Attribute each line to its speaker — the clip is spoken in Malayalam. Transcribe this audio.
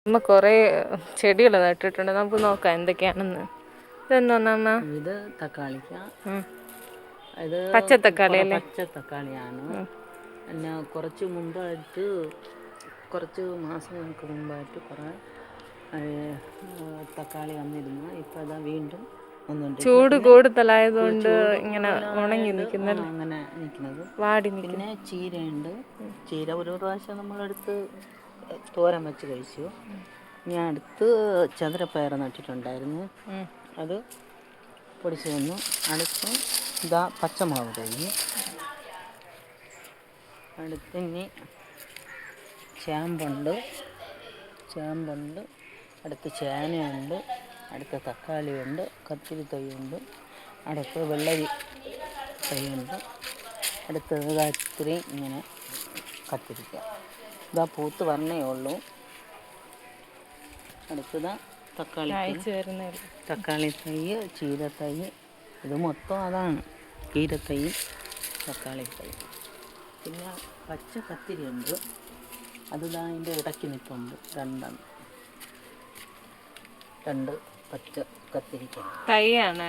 Speaker 1: അമ്മ കുറേ ചെടികൾ നട്ടിട്ടുണ്ട്, നമുക്ക് നോക്കാം എന്തൊക്കെയാണെന്ന്. ഇതെന്തോന്നമ്മ?
Speaker 2: ഇത് തക്കാളിക്ക. ഇത്
Speaker 1: പച്ചത്തക്കാളി അല്ലേ?
Speaker 2: പച്ചത്തക്കാളിയാണ്. പിന്നെ കുറച്ച് മാസങ്ങൾക്ക് മുമ്പായിട്ട് കുറേ തക്കാളി വന്നിരുന്നു. ഇപ്പോൾ അതാ വീണ്ടും ഒന്നുണ്ട്.
Speaker 1: ചൂട് കൂടുതലായതുകൊണ്ട് ഇങ്ങനെ ഉണങ്ങി നിൽക്കുന്നത്,
Speaker 2: അങ്ങനെ നിൽക്കുന്നത്,
Speaker 1: വാടി.
Speaker 2: പിന്നെ ചീരയുണ്ട്. ചീര ഒരു പ്രാവശ്യം നമ്മളെടുത്ത് തോരൻ വെച്ച് കഴിച്ചു. ഞാൻ അടുത്ത് ചതുരപ്പയർ നട്ടിട്ടുണ്ടായിരുന്നു, അത് പൊടിച്ച് വന്നു. അടുത്ത് ഇതാ പച്ചമുളക് തൈ. അടുത്ത് ഇനി ചേമ്പുണ്ട്. അടുത്ത് ചേനയുണ്ട്. അടുത്ത തക്കാളിയുണ്ട്. കത്തിരി തൈയുണ്ട്. അടുത്ത് വെള്ളരി തൈയുണ്ട്. അടുത്തത് ഇത്തിരി ഇങ്ങനെ കത്തിരിക്ക. ഇതാ പൂത്ത് വരണേ ഉള്ളൂ. അടുത്തത് തക്കാളി തൈ, ചീരത്തൈ. ഇത് മൊത്തം അതാണ്, ചീരത്തൈ, തക്കാളി തൈ. പിന്നെ പച്ച കത്തിരിയുണ്ട്, അതിതാ അതിൻ്റെ ഇടയ്ക്ക് നിൽപ്പുണ്ട്. രണ്ട് പച്ച കത്തിരിക്ക തൈയാണ്.